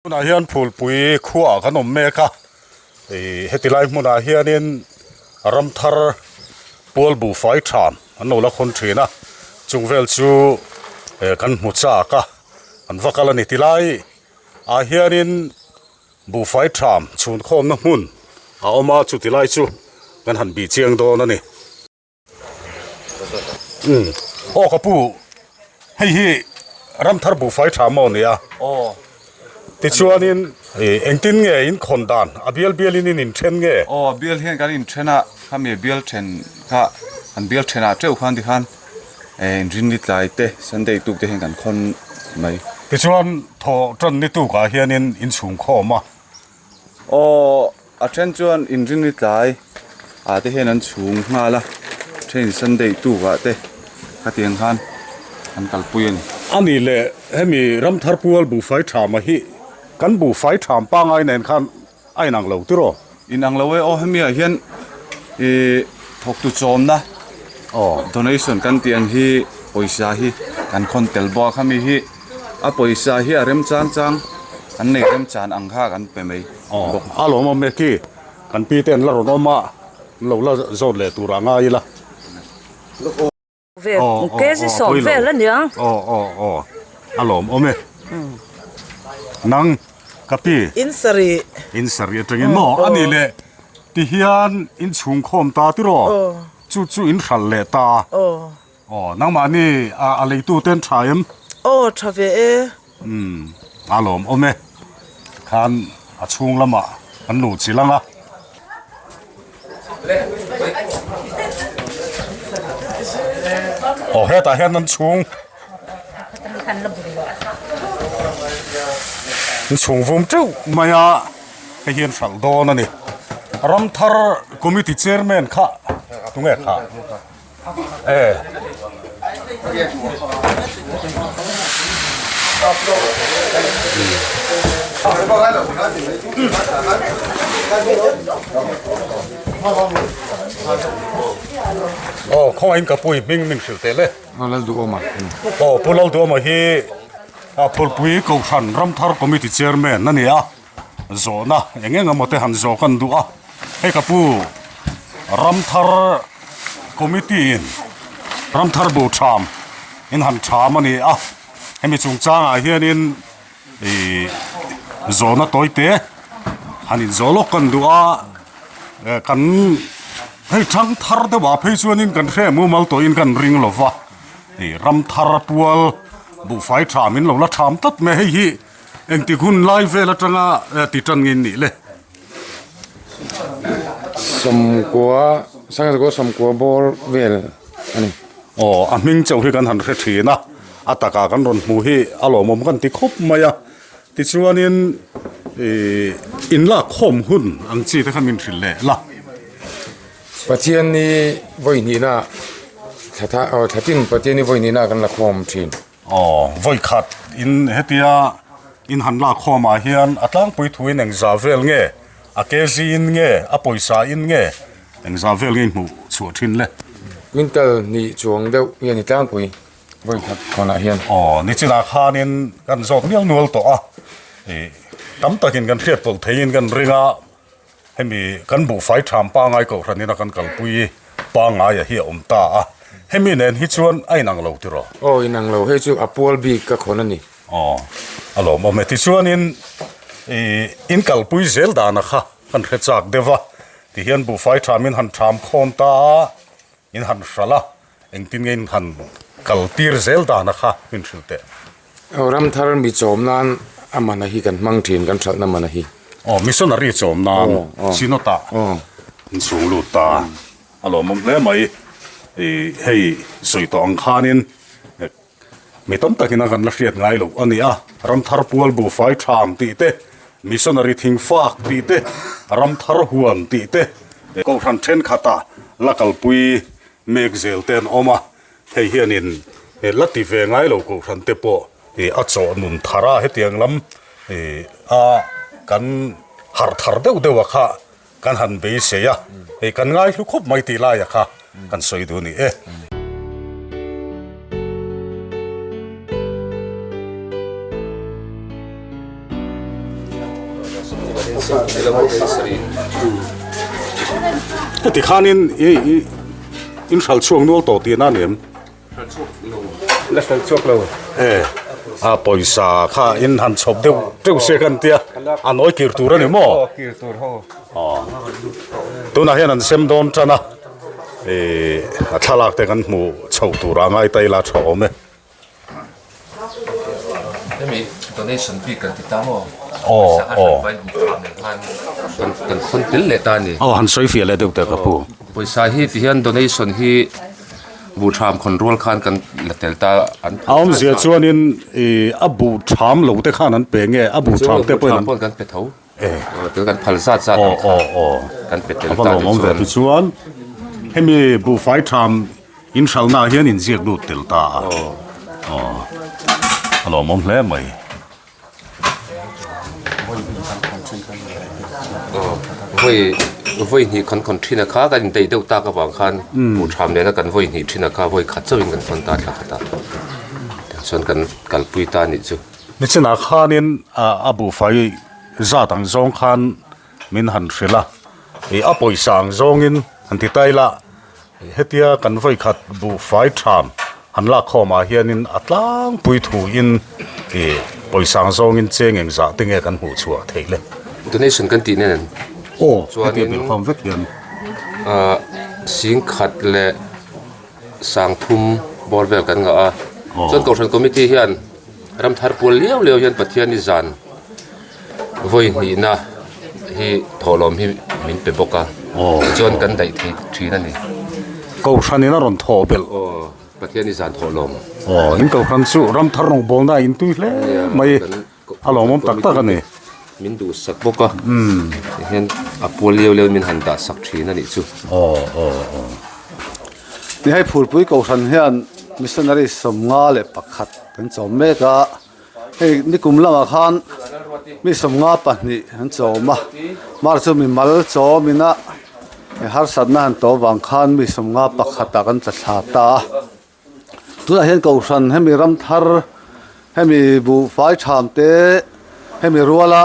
มุนาเฮียนPhulpui Kohhranin Ramtharเฮติไลมุนาเฮียนินรำทาร์ปัวบุไฟทามอันนู้นละคนทีนะจงเวลจูกันมุจ้ากะอันวักลันเฮติไลอาเฮียนินบุไฟทามชุนข้อมน้ำมุนเอามาจุติไลจูกันหันบีเจียงโดนนั่นนี่โอ้กระปูให้รำทาร์บุไฟทามมอนี่อ่ะติดชวนินเอ็งตินเงอินคนดานอเบียลนินเทนเงเบียลเห็นกันอินเทนอะข้ามีเบียลเทนข้าอันเบียลเทนอะเจ้าขันที่ขันรินนิดไลเตสันเดย์ตุกเตเห็นกันคนไม่ติดชวนทอจนนิตุกาเฮียนินอินสูงข้อมาอาเทนชวนอินรินนิดไลเตเห็นนั้นสูงมาละเทนสันเดย์ตุกเตข้าเตียงขันอันกัลปุยนอันนี้แหละให้มีรำทาร์ปัวบุไฟทามมาฮิกันบุไฟทามปังไอเนนขันไอ้นางเหล่าตัวอินังเราให้มีเห็นทกตุจอมนะตอนนี้ส่วนกันเตียงฮีปอยซาฮีกันคนเตลบัวข้ามีฮีปอยซาฮีเริ่มจางอันนี้เริ่มจางอังคากันไปไหมอารมณ์มันเมื่อกี้กันปีเต้นแล้วเรามาเราโซนเลยตัวร่างไงล่ะvề cái gì sống về lần nữaอารมณ์โอเมนังกับพี่อินสรีตรงนี้เนาะอันนี้แหละที่เฮียนอินชุงคมตาที่รอจู่อินขันเลตานังมานี่อะไรตู้เต้นชายมทาเวอารมณ์โอเมคันชุงละมาอันหนูจิลังอ่ะเฮ้ยแต่เห็นนั่นชุงชุงฟุ้งเจ้าไม่อะให้เห็นสังโดนนี่รัมทาร์คอมมิตี้เชอร์แมนค่ะตรงไหนค่ะข้ออินกับปุยมิงสิเตเลยเราดูออกมาปุเราดูมาฮีPhulpui Kohhranin Ramthar Committee Chairmanนั่นนี่zonaอย่างเงี้ยงั้นหมดแต่หันโซกันดูให้กับผู้Ramthar Committee Ramtharบูชามอินหันชามนี่ให้มีจงจ้างเฮียนินzonaตัวเตะหันอินโซลกันดูกันให้ทั้งทาร์เดว่าเพย์ชวนินกันแค่มูมัลตัวอินกันริงหลบวะRamtharปัวบุไฟทามินเราละทามตัดไม่ให้ฮีเองที่คุณไลฟ์เวลาจังติดจังเงินนี่เลยสมกัวสังกัดสมกัวบอลเวลอันนี้มิงเจ้าให้กันหันเสียนะตากากันรอนมูฮีอารมณ์กันติคบมา呀ติชวนินอินละคมหุ่นอังจีที่ขันมินสิเลยละประเทศนี้วันนี้นะถ้าทิ้งประเทศนี้วันนี้นะกันละคมทิ้งไว้ขัดอินเฮติยาอินหันลาข้อมาเฮียนอัตลังปุยถุยหนังซาเวลเงเกซีอินเงปอยซาอินเงหนังซาเวลเงหมู่ชัวทิ้นเลยวินเตอร์นี่ช่วงเดียวเฮียนตั้งปุยไว้ขัดคนละเฮียนนี่จีนาคานินกันจบเนียลนัวตัวตั้มตะกินกันเทียบตัวเทียนกันเรื่องให้มีกันบุไฟทามป้าไงก็ครั้นี้นะกันกันปุยป้าไงเฮียตาให้มีเน้นฮิชวนไอ้นางเราที่รอนางเราให้ช่วยอัปวอลบีกับคนนั้นนี่อารมณ์ที่ชวนอินกัลปุยเซลดานะคะกันเขจักเดวะที่เห็นบุไฟทามินหันทามคอนตาอินหันสละเองตินเงินหันกัลตีร์เซลดานะคะมินสิลเตรัมทาร์มีโจมนานอามานาฮีกันมังทีนกันชักนามานาฮีมิสนารีโจมนานชิโนตาสูงลูตาอารมณ์เลยไหมให้สวยต่ออังคานินไม่ต้องตะกินกันละเอียดไงลูกอันนี้รัมทาร์ปัวบุไฟทามตีเตมิสนารีทิงฟากตีเตรัมทาร์ฮวนตีเตก็ทันเทนขัตาลักลปุยเมกเซลเตนออกมาให้เฮียนินลัติเวงไงลูกก็ทันเตปออัจฉรินุนทาราให้เตียงลำกันหาร์ทาร์เดวค่ะกันหันเบสเซียกันง่ายทุกคนไม่ตีลายค่ะกันสวยดูนี่ ติข้านินอินชัลช่วงนู้นต่อตีน่าเนี่ย แล้วสันชุกเรา ปอยสาข้าอินหันชอบเดี๋ยวเสียกันเตียอันน้อยกิรตูระนี่มั้ง กีตัวเขา ตัวนั้นเห็นอันเซมโดนจ้ะนะถ้าลักแต่กันหมูชาวตูระไม่ไตละชอบไหม ไม่มีตอนนี้ฉันปีกันติดตามว่า อ๋อ ไปดูความในพันกันคนติดเลยตานี่ หันสวยเฟียเลยเดี๋ยวแต่กับผู้ บริษัทที่เห็นตอนนี้ฉันที่บูชามคนรัวคันกันละเตลตาอัน เอาเสียชวนนินอับูชามหลูแต่ข้านั้นเป็นไงอับูชามแต่เป็นนั้น ป้อนกันเป็ดเท้าเดี๋ยวกันพัลซาซากันเป็ดเตล พอ ตา เรามองแบบชวนให้มีบูไฟชามอินชัลน่าเห็นอินเสียดูเตลตาเรามองแล้วไหม vui hi kan thina kha kan dei deuh ta ka wang khan bu tham le na kan vui hi thina kha vui kha chawin kan phon ta thla ta chon kan kalpui ta ni chu นี่ชนะข้านินบูไฟซาตังซองขันมินหันเสละปอยสังซองอินหันที่ไตละเฮตียกันไฟขัดบูไฟชามหันลักเข้ามาเฮียนินอัตลังปุยถูอินปอยสังซองอินเจงเองซะติงเอกันหูชัวเทเลย donation kan ti nen โอ้ส่วนนี้เป็นความเวกเย็น สิงขัดและสังทุมบอลเวลกันก็จนกองคอมมิตี้เฮียนรำทาร์ปัวเลี้ยวเฮียนปะเทียนนิจานvuiนี่นะฮีทอลมฮีมินเปบกะจนกันได้ทีนั่นนี่ ก็ฉันนี่น่ารอนทอเบล ปะเทียนนิจานทอลม นี่ก็คันสุรำทารองบอลได้อินตุยเลยไม่ฮัลโหลมันตักกันนี่ มินดูสักบกะเห็นอปัวเลี้ยวมินหันดาสักทีนั่นนี่จู นี่ให้พูดปุ้ยกูสันเฮียนมิสนารีสมงาเลปักขัดเป็นจอมเมกะให้นี่กุมละมาขันมีสมงาปะนี่หันจอมมาร์จูมีมัลจอมินะฮาร์สันนั่นตัววังขันมีสมงาปักขัดกันจะชาตาตัวเห็นกูสันให้มีรำทาร์ให้มีบูไฟชามเตให้มีรัวละ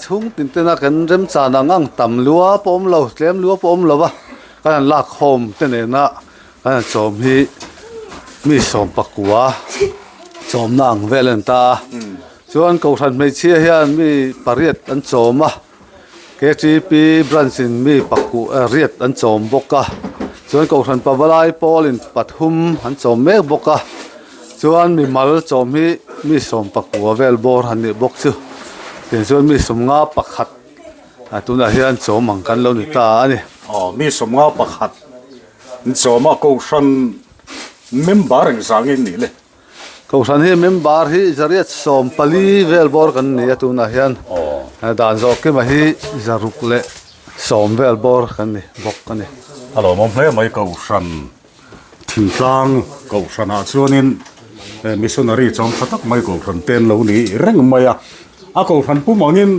ชุ่มตินเตนักันเริ่มจานังอังต่ำลัวปมเราเลี้ยมลัวปมเราวะกันลากโฮมเตเนนะกันจอมฮีมีสมปักกัวจอมนางเวลันตาส่วนกูสันไม่เชื่อเฮียนมีปริยัตอันจอมKGP บรันซินมีปักกัวเรียดอันจอมบกะส่วนกูสันปะวลายปอลินปัดหุมอันจอมเมกบกะส่วนมีมัลจอมฮีมีสมปักกัวเวลบอร์ฮันนี่บกซูเดี๋ยวส่วนมีสมงาปักขัดตัวนั้นเฮียนจอมังกันเราหนิตาเนี่ยมีสมงาปักขัดจอมากูฉันเมมบาร์งสังอินนี่เลยกูสันเฮียเมมบาร์ฮีจะเรียกสมปลีเวลบอร์กันนี่ตัวนั้นเฮียนด่านจอกมาฮีจะรุกเละสมเวลบอร์กันนี่บกกันนี่ฮัลโหลมันเพลย์ไม่กูฉันทิ้งตังกูฉันอาชวนินมิชชันนารีจอมพัดไม่กูฉันเต้นเหล่านี้เร่งไม่กูฉันผู้มองนิน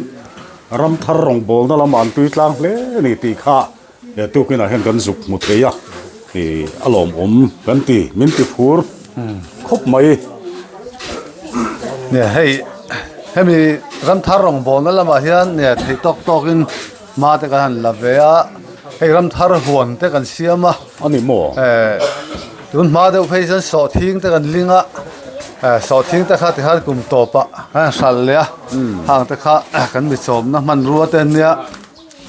รำทารองบอลนั่นละมันตุยตังเลยนี่ตีข้าตัวกินอาหารกันสุกมุดเลยอารมณ์กันตีมินติฟูร์ครบไหมเนี่ยให้มีรำทารองบอลนั่นละมาเฮียนเนี่ยที่ตอกกินมาแต่กันละเวียให้รำทารหวนแต่กันเสียมาอันนี้มั่วตุนมาเดี๋ยวไปฉันสอทิ้งแต่กันลิงอ่ะสอทิ้งแต่ข้าที่ข้ากลุ่มตัวปะสั่นเลยห่างแต่ข้ากันไม่สมนะมันรัวแต่เนี่ย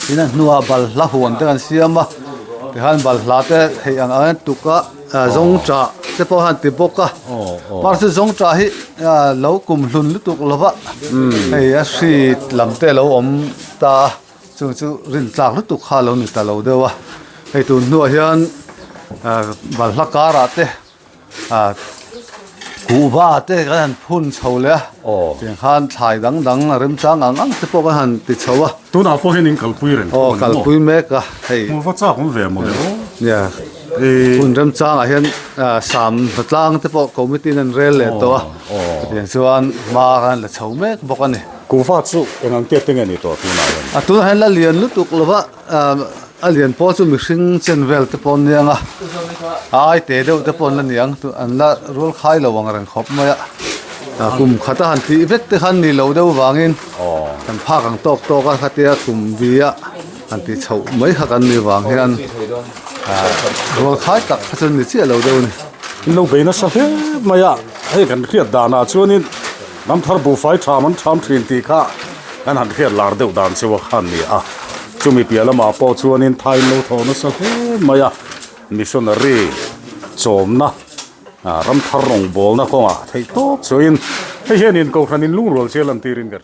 นี่นั่นนัวบัลละหวนแต่กันเสียมาที่ข้าบัลลาแต่ให้อันตุกะจงจ่าจะพอหันติบกะมาสิจงจ่าให้เรากลุ่มลุนลุตุกละวะให้สิลำเตะเราตาจู่รินจากลุตุกข้าเราหนึ่งตาเราเดียววะให้ตุนนัวเฮียนบัลลักการ์เตกูว่าเตกันพุ่นเฉาเลยเพียงขันถ่ายดังเริ่มจ้างอังจะพวกกันติดเฉาตัวน่าพอเห็นกัลปุยเรนกัลปุยเมกะเฮ้ยมันฟ้าจ้าผมเวมเลยเนี่ยพุ่นเริ่มจ้างเห็นสามตางจะพวกคอมมิตี้นั่นเรลเลยตัวเพียงส่วนมากันละเฉาเมกบอกกันนี่กูฟ้าสู้ยังเตี้ยติงนี่ตัวน่าตัวเห็นละเลียนลุตุกละวะเลียนพอจะมีสิ่งเช่นเวลที่ปนยังไอเตะเดียวที่ปนนั่นยังตัวอันละรัวขายระวังรังขบมา kum khata han ti vek te khan ni lo deuh wangin kan phak ang tok a khatia kum via han ti chho mai kha kan ni wang hian ruang khai tak khachun ni chi lo deuh ni lo beina sa he maya he kan khiat dana chuanin Ramthar bu fai thaman tham thin ti kha kan han khiat lar deuh dan chewa khan ni a chumi pialama po chuanin thai lo thona sa he maya missionary chomna Ramthar Rawngbawlna konga thei tok chuin hei hianin Kohhranin lungrol chelan tirin gar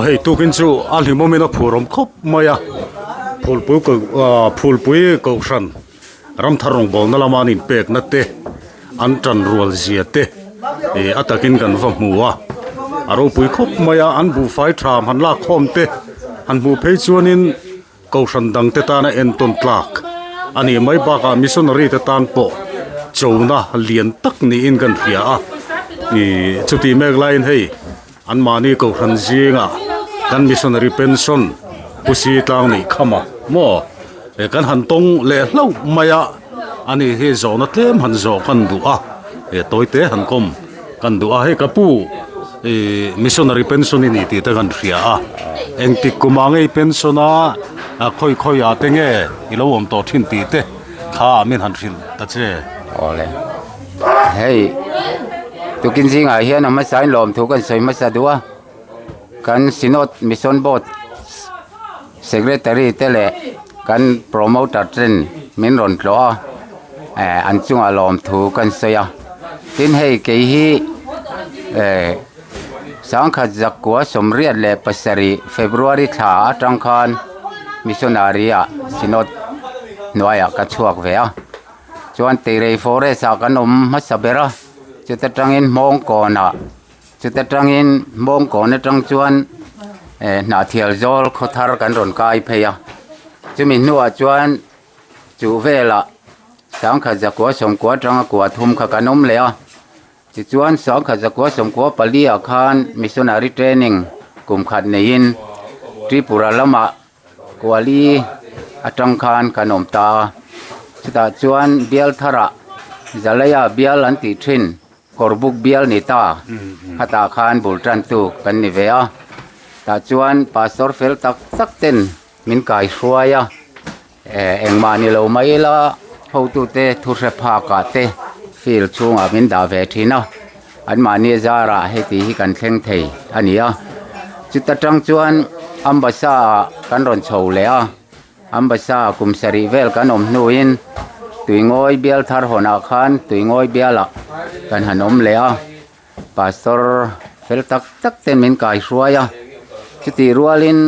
hei tukin chu alhimomina phurom khop maya Phulpui Kohhran Ramthar Rawngbawlna lamanin pek na te an tran rual zia te atakin kan va hmuwa aro pui khop maya an bu fai tham han la khom te han bu phei chuanin Kohhran dang te ta na en ton tlak ani mai ba ka missionary te tan po chona lian tak ni in kan ria a chuti mek line hei an mani Kohhran zinga kan missionary pension pusi tlang ni khama mo kan han tong le hlo maya ani he zona tlem han zo kan du a toite han kom kan du a he kapu missionary pension ni ti ta kan ria a engtik kumangai pensiona khoi a tenge ilo om to thin ti te kha min han thin ta che ole hey tu kin sing a hian ama sai lom thu kan soi ma sa duwa kan sinot mission board secretary tele kan promoter tren min ron tlo an chung a lom thu kan soya tin hei ke hi sang kha zakwa somriat le pasari February tha atangkhan missionary a sinot noya ka chuak ve a chuan terei fore sa kanom ma sabera chuta tangin mong kona chuta tangin mong kona tang chuan na thial zol khothar kan ron kai pheya chumi nuwa chuan chu vela sang kha zakwa somkwa tanga kwa thum kha kanom le a chi chuan sang kha zakwa somkwa pali a khan missionary training kum khat nein Tripura lama kwali atang khan kanom ta chuta chuan bial thara zalaya bial anti thin korbuk bial ni ta hata khan bultran tu kan ni vea ta chuan pastor fel tak ten min kai hruaya engmani lo mai la ho tu te thu se pha ka te fil chunga min da ve thina an mani zara heti hi kan thleng thei ania chuta tang chuan ambasa kan ron chho le a ambasa kumsari vel kan om nuin tuingoi bial thar hona khan tuingoi biala kan hanom le a pastor fel tak ten min kai hruaya chuti rualin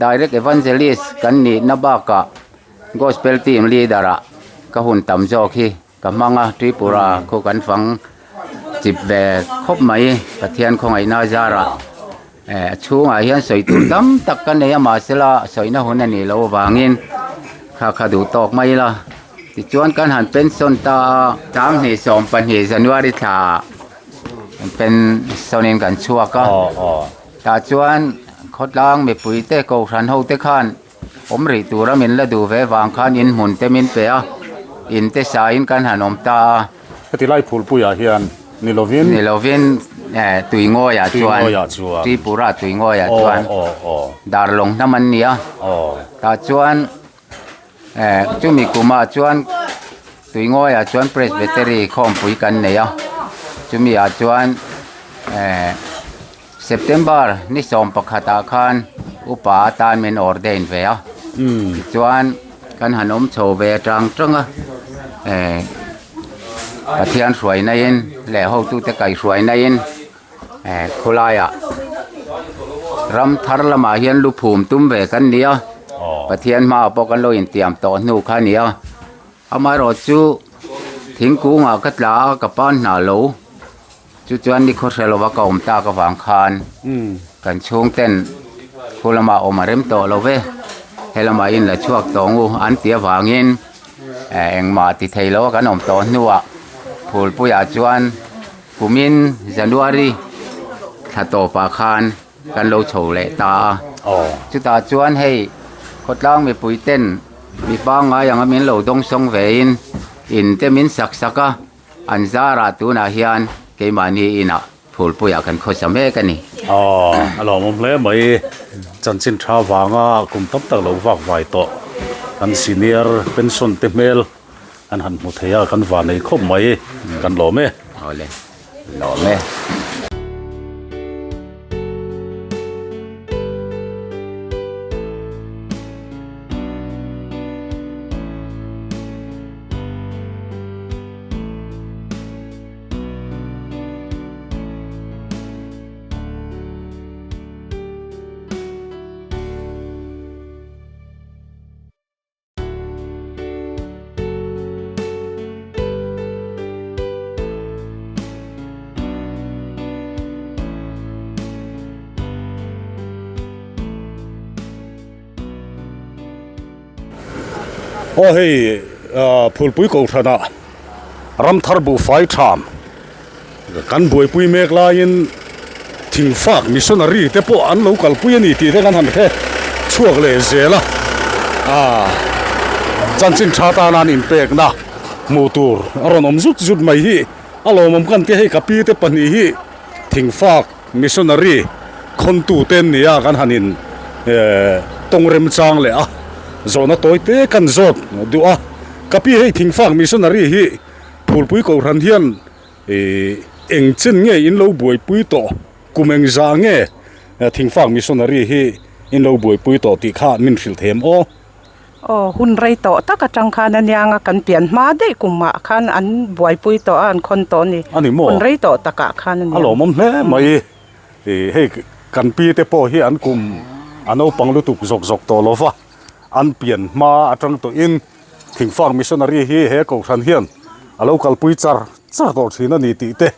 direct evangelist kan ni nabaka gospel team leader a ka hun tam jok hi ka manga Tripura ko kan fang chip ve khop mai pathian khongai na zara chunga hian soi tu tam tak kan ne ma sela soina hun ani lo wangin kha du tok mai la ti chuan kan han pension ta tang ni som pan hi January tha pen sonin kan chuaka ta chuan khotlang me pui te Kohhran ho te khan omri tura min la du ve wang khan in mun te min pe a in te sa in kan hanom ta ti lai Phulpui a hian nilovin tuingo ya chuan Tripura tuingo ya chuan darlong naman niya ta chuan chumi kuma chuan tuingo ya chuan presbytery khom pui kan neya chumi ya chuan September ni som pakhata khan upa tan men ordain ve a chuan kan hanom chho ve tanga pathian hruai na in le ho tu te kai hruai na in khulaya Ramthar lama hian lu phum tum ve kan nia pathian ma po kan lo in tiam to nu kha nia amai ro chu thingkunga ka tla ka pan na lo chu chuan ni khoselo ka om ta ka wang khan kan chung ten khulama omarem to lo ve helama in la chuak tongu an tia wangin engma ti theilo kan om to nuwa Phulpui a chuan kumin January thato pa khan kan lo chho le ta chu ta chuan hei khotlang mi puiten mi pa nga yang amin lo dong song vein in te min saksaka anzara tuna hian ke mani ina Phulpui a kan khosame kani alo mom hle mai chanchin tha wanga kum tam tak lo wak vai to kan senior pension te mel an han mu theya kan wa nei khop mai kan lo me ole lo me hei Phulpui Kohhranin Ramthar bu fai tham kan boi pui mek la in thing fak missionary te po an local pui ani ti te kan han the chuak le zela chanchin tha ta nan impact na motor aron om zut zut mai hi alo mom kan ke hei kapi te pani hi thing fak missionary khon tu ten nia kan hanin tongrem chang le zona toy te kan zot du kapi hei thing fak missionary hi Phulpui Kohhran hian eng chen nge in lo boi pui to kumeng za nge thing fak missionary hi in lo boi pui to ti kha min thil them hun rei to taka tang khan anianga kan pian ma de kuma khan an buai pui to an khon to ni hun rei to taka khan ani alo mom hle mai hei kan pi te po hi an kum ano panglu tuk zok zok to lova an pian ma atang to in thing fak missionary hi he Kohhran hian a local pui char to thina ni ti te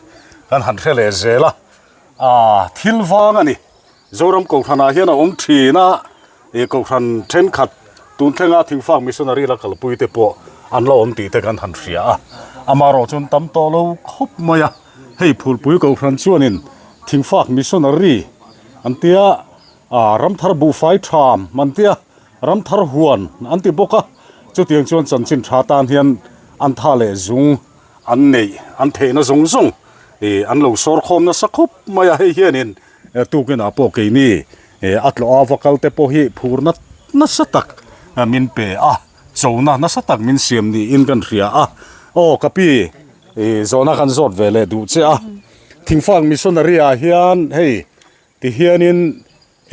kan han hle zela thil wang ani zoram Kohhran a hian a om thina Kohhran then khat tun thenga thing fak missionary la kal pui te po an lo om ti te kan han ria amaro chun tam to lo khop maya hei Phulpui Kohhran chuanin thing fak missionary antia Ramthar bu fai tham mantia Ramthar huan anti boka chu tiang chuan chanchin tha tan hian an tha le zung an nei an theina zung zung an lo sor khom na sakhop maya hei hianin tukin apo ke ni atlo avakal te po hi phurna na satak min pe chona na satak min siam ni in kan ria kapi zona kan zot vele du che thing fak missionary hian hei ti hianin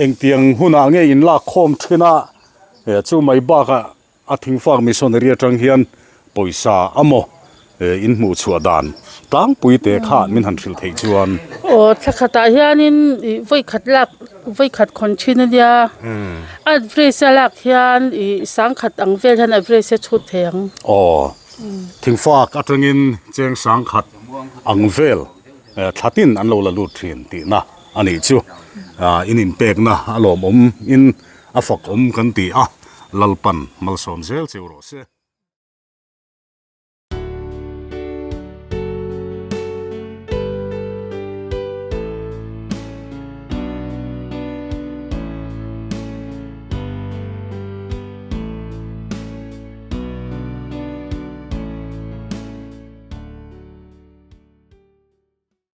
eng tiang huna nge in la khom thina chu mai ba ka thing fak missionary atang hian poisa amo in mu chua dan tang pui te kha min han thil thei chuan thakata hianin voi khat khon thina dia advre lak hian sang khat ang vel han advre se chu theng thing fak atangin cheng sang khat ang vel thatin an lo la lut thin ti na ani chu in impact na alom in afak kan ti lalpan malsom zel cheu ro se